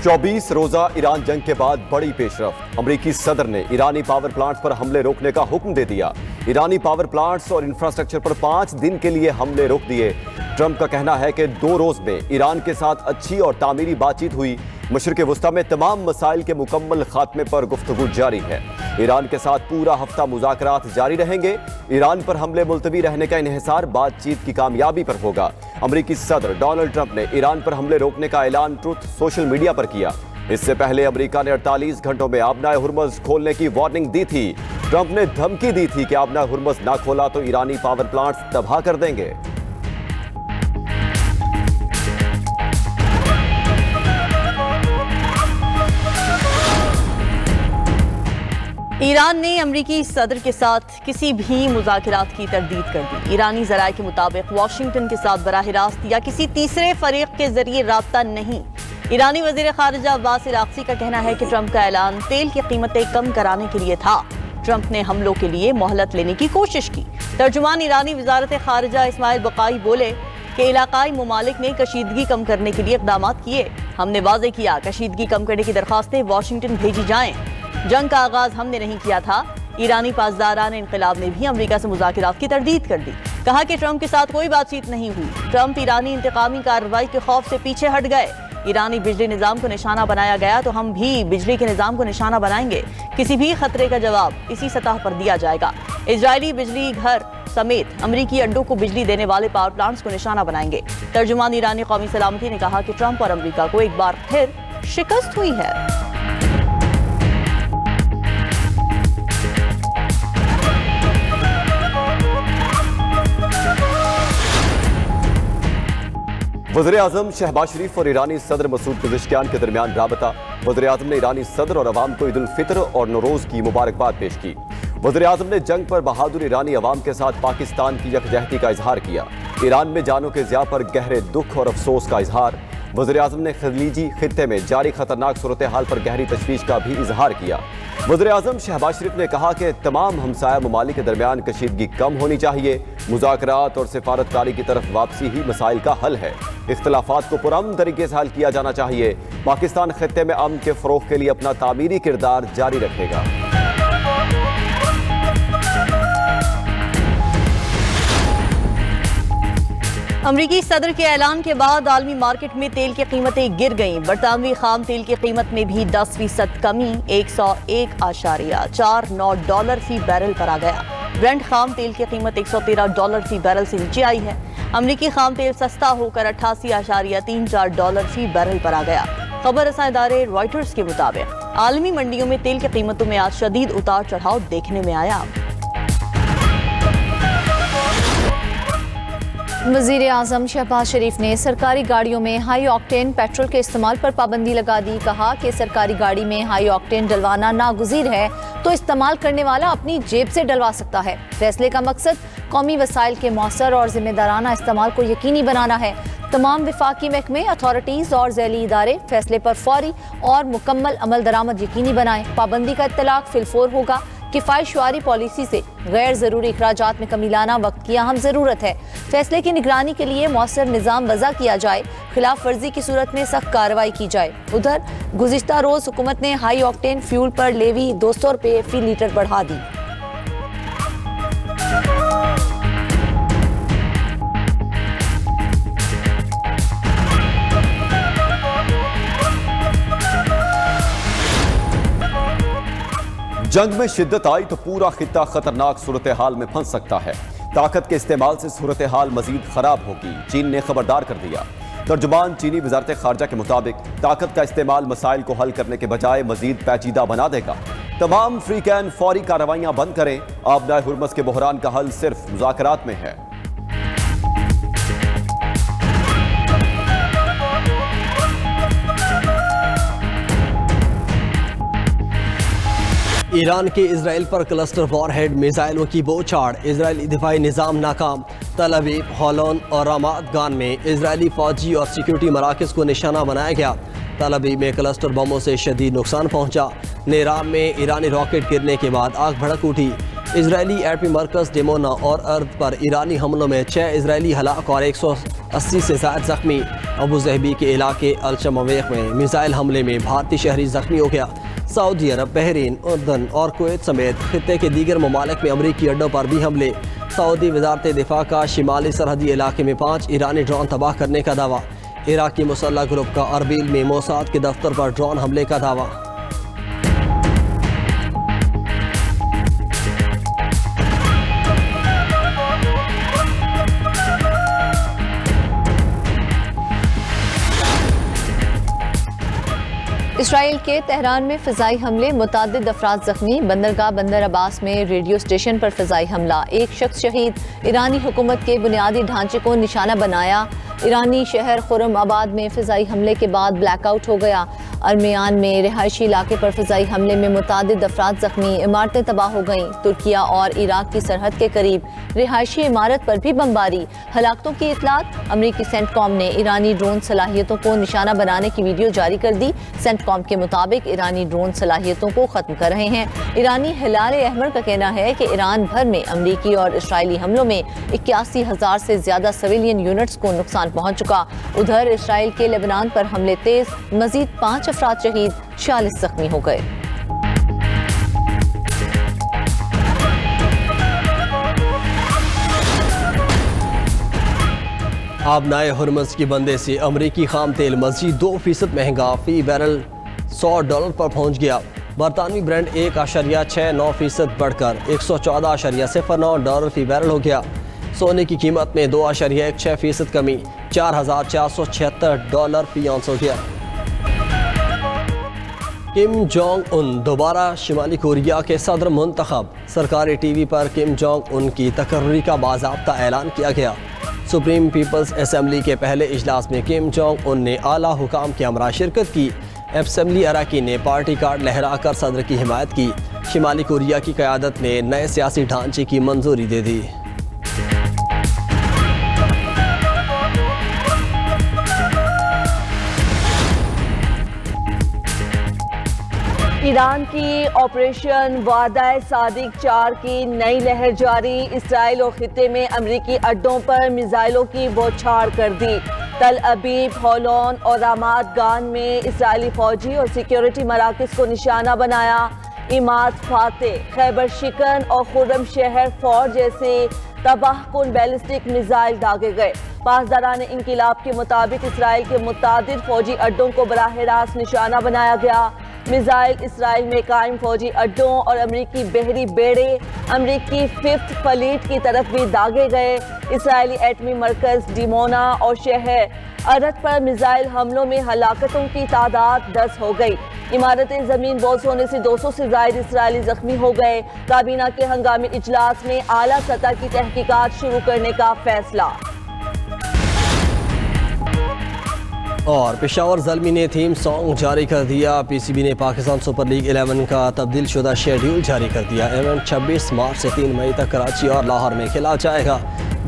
24 روزہ ایران جنگ کے بعد بڑی پیش رفت۔ امریکی صدر نے ایرانی پاور پلانٹس پر حملے روکنے کا حکم دے دیا۔ ایرانی پاور پلانٹس اور انفراسٹرکچر پر 5 دن کے لیے حملے روک دیے۔ ٹرمپ کا کہنا ہے کہ 2 روز میں ایران کے ساتھ اچھی اور تعمیری بات چیت ہوئی۔ مشرق وسطیٰ میں تمام مسائل کے مکمل خاتمے پر گفتگو جاری ہے۔ ایران کے ساتھ پورا ہفتہ مذاکرات جاری رہیں گے۔ ایران پر حملے ملتوی رہنے کا انحصار بات چیت کی کامیابی پر ہوگا۔ امریکی صدر ڈونلڈ ٹرمپ نے ایران پر حملے روکنے کا اعلان ٹروتھ سوشل میڈیا پر کیا۔ اس سے پہلے امریکہ نے 48 گھنٹوں میں آبنائے ہرمز کھولنے کی وارننگ دی تھی۔ ٹرمپ نے دھمکی دی تھی کہ آبنائے ہرمز نہ کھولا تو ایرانی پاور پلانٹس تباہ کر دیں گے۔ ایران نے امریکی صدر کے ساتھ کسی بھی مذاکرات کی تردید کر دی۔ ایرانی ذرائع کے مطابق واشنگٹن کے ساتھ براہ راست یا کسی تیسرے فریق کے ذریعے رابطہ نہیں۔ ایرانی وزیر خارجہ عباس الاقصی کا کہنا ہے کہ ٹرمپ کا اعلان تیل کی قیمتیں کم کرانے کے لیے تھا۔ ٹرمپ نے حملوں کے لیے مہلت لینے کی کوشش کی۔ ترجمان ایرانی وزارت خارجہ اسماعیل بقائی بولے کہ علاقائی ممالک نے کشیدگی کم کرنے کے لیے اقدامات کیے۔ ہم نے واضح کیا کشیدگی کم کرنے کی درخواستیں واشنگٹن بھیجی جائیں۔ جنگ کا آغاز ہم نے نہیں کیا تھا۔ ایرانی پاسداران انقلاب نے بھی امریکہ سے مذاکرات کی تردید کر دی۔ کہا کہ ٹرمپ کے ساتھ کوئی بات چیت نہیں ہوئی۔ ٹرمپ ایرانی انتقامی کارروائی کے خوف سے پیچھے ہٹ گئے۔ ایرانی بجلی نظام کو نشانہ بنایا گیا تو ہم بھی بجلی کے نظام کو نشانہ بنائیں گے۔ کسی بھی خطرے کا جواب اسی سطح پر دیا جائے گا۔ اسرائیلی بجلی گھر سمیت امریکی اڈوں کو بجلی دینے والے پاور پلانٹس کو نشانہ بنائیں گے۔ ترجمان ایرانی قومی سلامتی نے کہا کہ ٹرمپ اور امریکہ کو ایک بار پھر شکست ہوئی ہے۔ وزیراعظم شہباز شریف اور ایرانی صدر مسعود پزشکیان کے درمیان رابطہ۔ وزیراعظم نے ایرانی صدر اور عوام کو عید الفطر اور نوروز کی مبارکباد پیش کی۔ وزیراعظم نے جنگ پر بہادر ایرانی عوام کے ساتھ پاکستان کی یکجہتی کا اظہار کیا۔ ایران میں جانوں کے ضیاع پر گہرے دکھ اور افسوس کا اظہار۔ وزیراعظم نے خلیجی خطے میں جاری خطرناک صورتحال پر گہری تشویش کا بھی اظہار کیا۔ وزیراعظم شہباز شریف نے کہا کہ تمام ہمسایہ ممالک کے درمیان کشیدگی کم ہونی چاہیے۔ مذاکرات اور سفارتکاری کی طرف واپسی ہی مسائل کا حل ہے۔ اختلافات کو پرامن طریقے سے حل کیا جانا چاہیے۔ پاکستان خطے میں امن کے فروغ کے لیے اپنا تعمیری کردار جاری رکھے گا۔ امریکی صدر کے اعلان کے بعد عالمی مارکیٹ میں تیل کی قیمتیں گر گئیں۔ برطانوی خام تیل کی قیمت میں بھی 10% کمی، $101.49 فی بیرل پر آ گیا۔ برنٹ خام تیل کی قیمت $113 فی بیرل سے نیچے آئی ہے۔ امریکی خام تیل سستا ہو کر $88.34 فی بیرل پر آ گیا۔ خبر رساں ادارے رائٹرز کے مطابق عالمی منڈیوں میں تیل کی قیمتوں میں آج شدید اتار چڑھاؤ دیکھنے میں آیا۔ وزیر اعظم شہباز شریف نے سرکاری گاڑیوں میں ہائی آکٹین پیٹرول کے استعمال پر پابندی لگا دی۔ کہا کہ سرکاری گاڑی میں ہائی آکٹین ڈلوانا ناگزیر ہے تو استعمال کرنے والا اپنی جیب سے ڈلوا سکتا ہے۔ فیصلے کا مقصد قومی وسائل کے مؤثر اور ذمہ دارانہ استعمال کو یقینی بنانا ہے۔ تمام وفاقی محکمے، اتھارٹیز اور ذیلی ادارے فیصلے پر فوری اور مکمل عمل درآمد یقینی بنائیں۔ پابندی کا اطلاق فی الفور ہوگا۔ کفایت شعاری پالیسی سے غیر ضروری اخراجات میں کمی لانا وقت کی اہم ضرورت ہے۔ فیصلے کی نگرانی کے لیے مؤثر نظام وضع کیا جائے۔ خلاف ورزی کی صورت میں سخت کارروائی کی جائے۔ ادھر گزشتہ روز حکومت نے ہائی آکٹین فیول پر لیوی 200 روپے فی لیٹر بڑھا دی۔ جنگ میں شدت آئی تو پورا خطہ خطرناک صورتحال میں پھنس سکتا ہے۔ طاقت کے استعمال سے صورتحال مزید خراب ہوگی، چین نے خبردار کر دیا۔ ترجمان چینی وزارت خارجہ کے مطابق طاقت کا استعمال مسائل کو حل کرنے کے بجائے مزید پیچیدہ بنا دے گا۔ تمام فریق این فوری کارروائیاں بند کریں۔ آبنائے ہرمز کے بحران کا حل صرف مذاکرات میں ہے۔ ایران کے اسرائیل پر کلسٹر وار ہیڈ میزائلوں کی بوچھاڑ، اسرائیلی دفاعی نظام ناکام۔ تل ابیب، ہولون اور رامات گان میں اسرائیلی فوجی اور سیکیورٹی مراکز کو نشانہ بنایا گیا۔ تل ابیب میں کلسٹر بموں سے شدید نقصان پہنچا۔ نیرام میں ایرانی راکٹ گرنے کے بعد آگ بھڑک اٹھی۔ اسرائیلی ایٹمی مرکز ڈیمونا اور ارد پر ایرانی حملوں میں 6 اسرائیلی ہلاک اور 80 سے زائد زخمی۔ ابو ظہبی کے علاقے الشمویخ میں میزائل حملے میں بھارتی شہری زخمی ہو گیا۔ سعودی عرب، بحرین، اردن اور کویت سمیت خطے کے دیگر ممالک میں امریکی اڈوں پر بھی حملے۔ سعودی وزارت دفاع کا شمالی سرحدی علاقے میں 5 ایرانی ڈرون تباہ کرنے کا دعویٰ۔ عراقی مسلح گروپ کا اربیل میں موساد کے دفتر پر ڈرون حملے کا دعویٰ۔ اسرائیل کے تہران میں فضائی حملے، متعدد افراد زخمی۔ بندرگاہ بندر عباس میں ریڈیو اسٹیشن پر فضائی حملہ، 1 شخص شہید۔ ایرانی حکومت کے بنیادی ڈھانچے کو نشانہ بنایا۔ ایرانی شہر خرم آباد میں فضائی حملے کے بعد بلیک آؤٹ ہو گیا۔ ارمیان میں رہائشی علاقے پر فضائی حملے میں متعدد افراد زخمی، عمارتیں تباہ ہو گئیں۔ ترکیہ اور عراق کی سرحد کے قریب رہائشی عمارت پر بھی بمباری۔ ہلاکتوں کی اطلاعات۔ امریکی سینٹ کام نے ایرانی ڈرون صلاحیتوں کو نشانہ بنانے کی ویڈیو جاری کر دی۔ سینٹ کام کے مطابق ایرانی ڈرون صلاحیتوں کو ختم کر رہے ہیں۔ ایرانی ہلال احمر کا کہنا ہے کہ ایران بھر میں امریکی اور اسرائیلی حملوں میں 81,000 سے زیادہ سویلین یونٹس کو نقصان پہنچ چکا۔ ادھر اسرائیل کے لبنان پر حملے تیز، مزید 5 افراد شہید، 46 زخمی ہو گئے۔ آبنائے ہرمز کی بندے سے امریکی خام تیل مزید 2% مہنگا، فی بیرل $100 پر پہنچ گیا۔ برطانوی برینڈ 1.69% بڑھ کر $114.09 فی بیرل ہو گیا۔ سونے کی قیمت میں 2.16% کمی، $4,476 فی اونس ہو گیا۔ کم جونگ ان دوبارہ شمالی کوریا کے صدر منتخب، سرکاری ٹی وی پر کم جونگ ان کی تقرری کا باضابطہ اعلان کیا گیا۔ سپریم پیپلز اسمبلی کے پہلے اجلاس میں کم جونگ ان نے اعلیٰ حکام کے ہمراہ شرکت کی۔ اسمبلی اراکین نے پارٹی کارڈ لہرا کر صدر کی حمایت کی۔ شمالی کوریا کی قیادت نے نئے سیاسی ڈھانچے کی منظوری دے دی۔ ایران کی آپریشن وعدہ صادق 4 کی نئی لہر جاری۔ اسرائیل اور خطے میں امریکی اڈوں پر میزائلوں کی بوچھار کر دی۔ تل ابیب، ہولون اور رامات گان میں اسرائیلی فوجی اور سیکیورٹی مراکز کو نشانہ بنایا۔ عماد فاتح، خیبر شکن اور خرم شہر فور جیسے تباہ کن بیلسٹک میزائل داغے گئے۔ پاسداران انقلاب کے مطابق اسرائیل کے متعدد فوجی اڈوں کو براہ راست نشانہ بنایا گیا۔ میزائل اسرائیل میں قائم فوجی اڈوں اور امریکی بحری بیڑے، امریکی 5th فلیٹ کی طرف بھی داغے گئے۔ اسرائیلی ایٹمی مرکز ڈیمونا اور شہر ارد پر میزائل حملوں میں ہلاکتوں کی تعداد 10 ہو گئی۔ عمارتیں زمین بوس ہونے سے 200 سے زائد اسرائیلی زخمی ہو گئے۔ کابینہ کے ہنگامی اجلاس میں اعلیٰ سطح کی تحقیقات شروع کرنے کا فیصلہ۔ اور پشاور زلمی نے تھیم سانگ جاری کر دیا۔ پی سی بی نے پاکستان سپر لیگ 11 کا تبدیل شدہ شیڈیول جاری کر دیا۔ ایونٹ 26 مارچ سے 3 مئی تک کراچی اور لاہور میں کھیلا جائے گا۔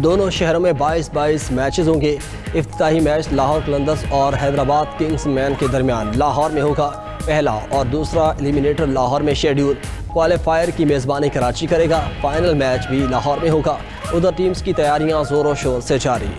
دونوں شہروں میں 22 میچز ہوں گے۔ افتتاحی میچ لاہور قلندرز اور حیدرآباد کنگز مین کے درمیان لاہور میں ہوگا۔ پہلا اور دوسرا ایلیمینیٹر لاہور میں شیڈیول۔ کوالیفائر کی میزبانی کراچی کرے گا۔ فائنل میچ بھی لاہور میں ہوگا۔ ادھر ٹیمز کی تیاریاں زور و شور سے جاری۔